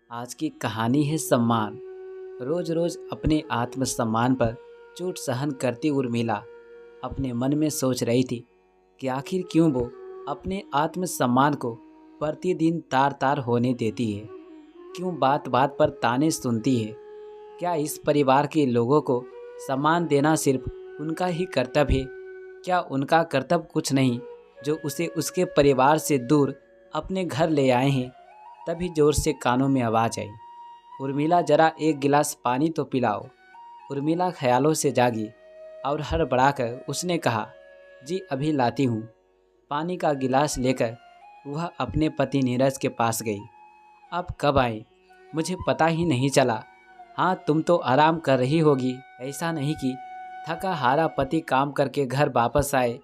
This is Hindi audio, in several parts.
आज की कहानी है सम्मान। रोज रोज अपने आत्मसम्मान पर चोट सहन करती उर्मिला अपने मन में सोच रही थी कि आखिर क्यों वो अपने आत्मसम्मान को प्रतिदिन तार तार होने देती है। क्यों बात बात पर ताने सुनती है। क्या इस परिवार के लोगों को सम्मान देना सिर्फ उनका ही कर्तव्य है? क्या उनका कर्तव्य कुछ नहीं जो उसे उसके परिवार से दूर अपने घर ले आए हैं? तभी जोर से कानों में आवाज़ आई, उर्मिला जरा एक गिलास पानी तो पिलाओ। उर्मिला ख्यालों से जागी और हड़बड़ाकर उसने कहा, जी अभी लाती हूँ। पानी का गिलास लेकर वह अपने पति नीरज के पास गई। आप कब आई? मुझे पता ही नहीं चला। हाँ, तुम तो आराम कर रही होगी। ऐसा नहीं कि थका हारा पति काम करके घर वापस आए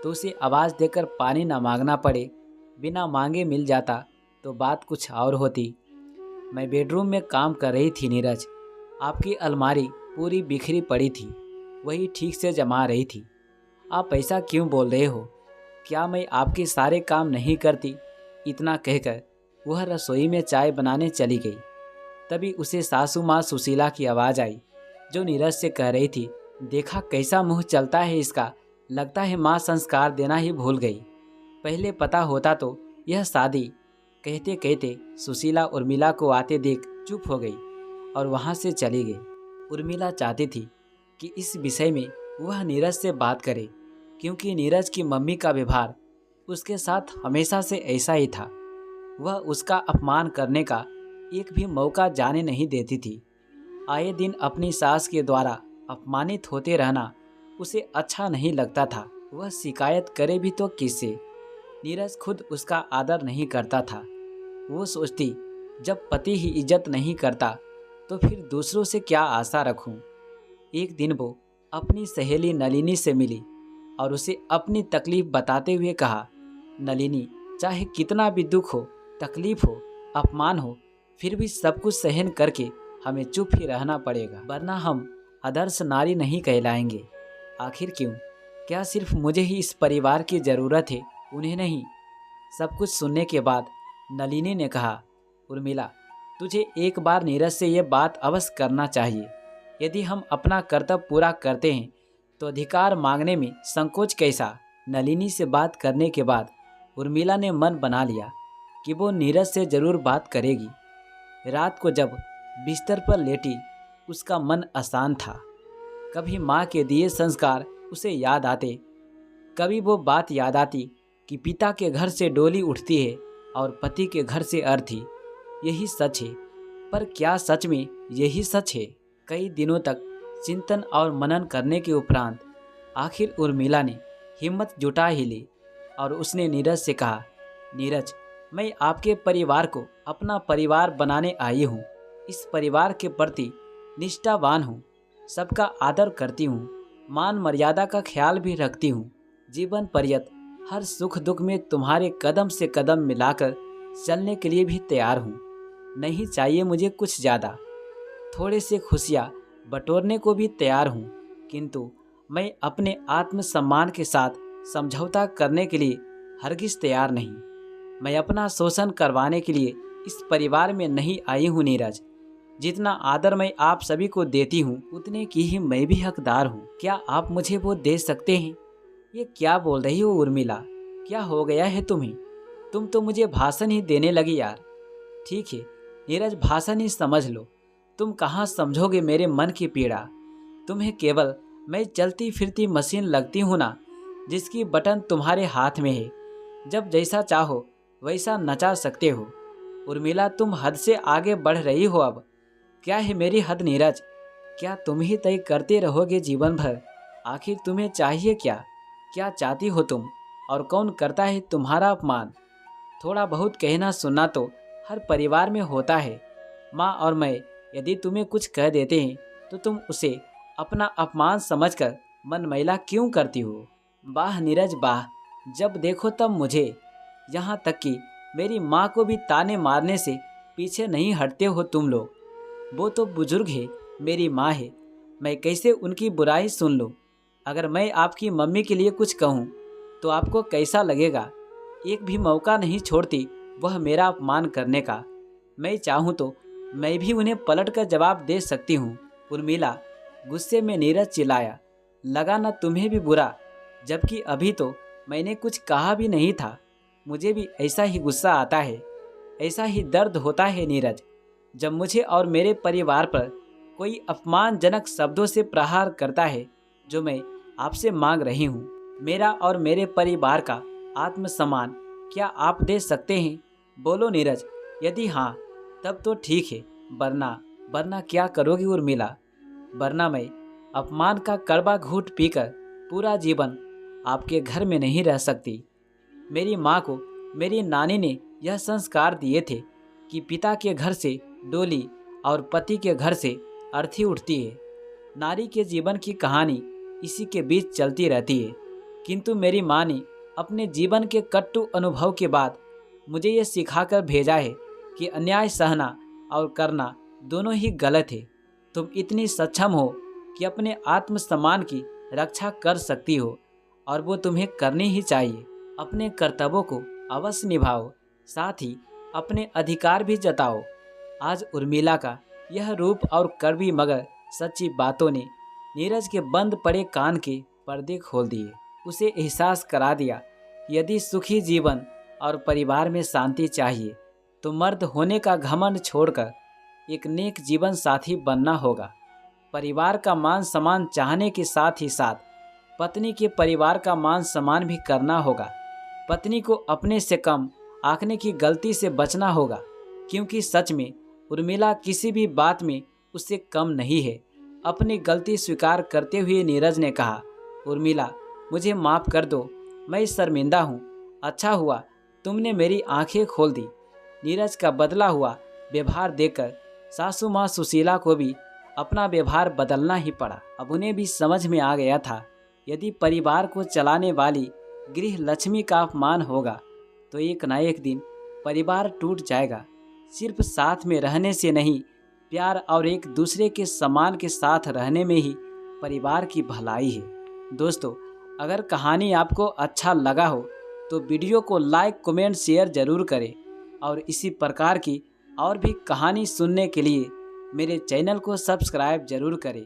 तो उसे आवाज़ देकर पानी न मांगना पड़े। बिना मांगे मिल जाता तो बात कुछ और होती। मैं बेडरूम में काम कर रही थी नीरज। आपकी अलमारी पूरी बिखरी पड़ी थी, वही ठीक से जमा रही थी। आप ऐसा क्यों बोल रहे हो? क्या मैं आपके सारे काम नहीं करती? इतना कहकर वह रसोई में चाय बनाने चली गई। तभी उसे सासू माँ सुशीला की आवाज़ आई, जो नीरज से कह रही थी, देखा कैसा मुंह चलता है इसका, लगता है माँ संस्कार देना ही भूल गई। पहले पता होता तो यह शादी। कहते कहते सुशीला उर्मिला को आते देख चुप हो गई और वहाँ से चली गई। उर्मिला चाहती थी कि इस विषय में वह नीरज से बात करे, क्योंकि नीरज की मम्मी का व्यवहार उसके साथ हमेशा से ऐसा ही था। वह उसका अपमान करने का एक भी मौका जाने नहीं देती थी। आए दिन अपनी सास के द्वारा अपमानित होते रहना उसे अच्छा नहीं लगता था। वह शिकायत करे भी तो किससे? नीरज खुद उसका आदर नहीं करता था। वो सोचती, जब पति ही इज्जत नहीं करता तो फिर दूसरों से क्या आशा रखूं। एक दिन वो अपनी सहेली नलिनी से मिली और उसे अपनी तकलीफ बताते हुए कहा, नलिनी, चाहे कितना भी दुख हो, तकलीफ हो, अपमान हो, फिर भी सब कुछ सहन करके हमें चुप ही रहना पड़ेगा, वरना हम आदर्श नारी नहीं कहलाएंगे। आखिर क्यों? क्या सिर्फ मुझे ही इस परिवार की ज़रूरत है, उन्हें नहीं? सब कुछ सुनने के बाद नलिनी ने कहा, उर्मिला, तुझे एक बार नीरज से ये बात अवश्य करना चाहिए। यदि हम अपना कर्तव्य पूरा करते हैं तो अधिकार मांगने में संकोच कैसा? नलिनी से बात करने के बाद उर्मिला ने मन बना लिया कि वो नीरज से ज़रूर बात करेगी। रात को जब बिस्तर पर लेटी उसका मन अशांत था। कभी माँ के दिए संस्कार उसे याद आते, कभी वो बात याद आती कि पिता के घर से डोली उठती है और पति के घर से अर्थी। यही सच है, पर क्या सच में यही सच है? कई दिनों तक चिंतन और मनन करने के उपरांत आखिर उर्मिला ने हिम्मत जुटा ही ली और उसने नीरज से कहा, नीरज, मैं आपके परिवार को अपना परिवार बनाने आई हूँ। इस परिवार के प्रति निष्ठावान हूँ, सबका आदर करती हूँ, मान मर्यादा का ख्याल भी रखती हूँ। जीवन पर्यंत हर सुख दुख में तुम्हारे कदम से कदम मिलाकर चलने के लिए भी तैयार हूँ। नहीं चाहिए मुझे कुछ ज़्यादा, थोड़े से खुशियाँ बटोरने को भी तैयार हूँ, किंतु मैं अपने आत्मसम्मान के साथ समझौता करने के लिए हरगिज तैयार नहीं। मैं अपना शोषण करवाने के लिए इस परिवार में नहीं आई हूँ नीरज। जितना आदर मैं आप सभी को देती हूँ, उतने की ही मैं भी हकदार हूँ। क्या आप मुझे वो दे सकते हैं? ये क्या बोल रही हो उर्मिला? क्या हो गया है तुम्हें? तुम तो मुझे भाषण ही देने लगी यार। ठीक है नीरज, भाषण ही समझ लो। तुम कहाँ समझोगे मेरे मन की पीड़ा। तुम्हें केवल मैं चलती फिरती मशीन लगती हूँ ना, जिसकी बटन तुम्हारे हाथ में है। जब जैसा चाहो वैसा नचा सकते हो। उर्मिला, तुम हद से आगे बढ़ रही हो अब। क्या है मेरी हद नीरज? क्या तुम ही तय करते रहोगे जीवन भर? आखिर तुम्हें चाहिए क्या? क्या चाहती हो तुम? और कौन करता है तुम्हारा अपमान? थोड़ा बहुत कहना सुनना तो हर परिवार में होता है। माँ और मैं यदि तुम्हें कुछ कह देते हैं तो तुम उसे अपना अपमान समझकर मन मैला क्यों करती हो? वाह नीरज वाह, जब देखो तब मुझे, यहाँ तक कि मेरी माँ को भी ताने मारने से पीछे नहीं हटते हो तुम लोग। वो तो बुजुर्ग है, मेरी माँ है, मैं कैसे उनकी बुराई सुन लूँ? अगर मैं आपकी मम्मी के लिए कुछ कहूँ तो आपको कैसा लगेगा? एक भी मौका नहीं छोड़ती वह मेरा अपमान करने का। मैं चाहूँ तो मैं भी उन्हें पलट कर जवाब दे सकती हूँ। उर्मिला, गुस्से में नीरज चिल्लाया। लगा ना तुम्हें भी बुरा, जबकि अभी तो मैंने कुछ कहा भी नहीं था। मुझे भी ऐसा ही गुस्सा आता है, ऐसा ही दर्द होता है नीरज, जब मुझे और मेरे परिवार पर कोई अपमानजनक शब्दों से प्रहार करता है। जो मैं आपसे मांग रही हूँ, मेरा और मेरे परिवार का आत्मसम्मान क्या आप दे सकते हैं? बोलो नीरज। यदि हाँ, तब तो ठीक है, वरना क्या करोगी उर्मिला? वरना मैं अपमान का कड़वा घूंट पीकर पूरा जीवन आपके घर में नहीं रह सकती। मेरी माँ को मेरी नानी ने यह संस्कार दिए थे कि पिता के घर से डोली और पति के घर से अर्थी उठती है। नारी के जीवन की कहानी इसी के बीच चलती रहती है। किंतु मेरी माँ ने अपने जीवन के कटु अनुभव के बाद मुझे ये सिखाकर भेजा है कि अन्याय सहना और करना दोनों ही गलत है। तुम इतनी सक्षम हो कि अपने आत्मसम्मान की रक्षा कर सकती हो, और वो तुम्हें करनी ही चाहिए। अपने कर्तव्यों को अवश्य निभाओ, साथ ही अपने अधिकार भी जताओ। आज उर्मिला का यह रूप और कड़वी मगर सच्ची बातों ने नीरज के बंद पड़े कान के पर्दे खोल दिए। उसे एहसास करा दिया कि यदि सुखी जीवन और परिवार में शांति चाहिए तो मर्द होने का घमंड छोड़कर एक नेक जीवन साथी बनना होगा। परिवार का मान सम्मान चाहने के साथ ही साथ पत्नी के परिवार का मान सम्मान भी करना होगा। पत्नी को अपने से कम आंकने की गलती से बचना होगा, क्योंकि सच में उर्मिला किसी भी बात में उससे कम नहीं है। अपनी गलती स्वीकार करते हुए नीरज ने कहा, उर्मिला, मुझे माफ़ कर दो, मैं शर्मिंदा हूँ। अच्छा हुआ तुमने मेरी आंखें खोल दी। नीरज का बदला हुआ व्यवहार देखकर सासू माँ सुशीला को भी अपना व्यवहार बदलना ही पड़ा। अब उन्हें भी समझ में आ गया था, यदि परिवार को चलाने वाली गृह लक्ष्मी का अपमान होगा तो एक ना एक दिन परिवार टूट जाएगा। सिर्फ साथ में रहने से नहीं, प्यार और एक दूसरे के सम्मान के साथ रहने में ही परिवार की भलाई है। दोस्तों, अगर कहानी आपको अच्छा लगा हो तो वीडियो को लाइक, कमेंट, शेयर ज़रूर करें, और इसी प्रकार की और भी कहानी सुनने के लिए मेरे चैनल को सब्सक्राइब ज़रूर करें।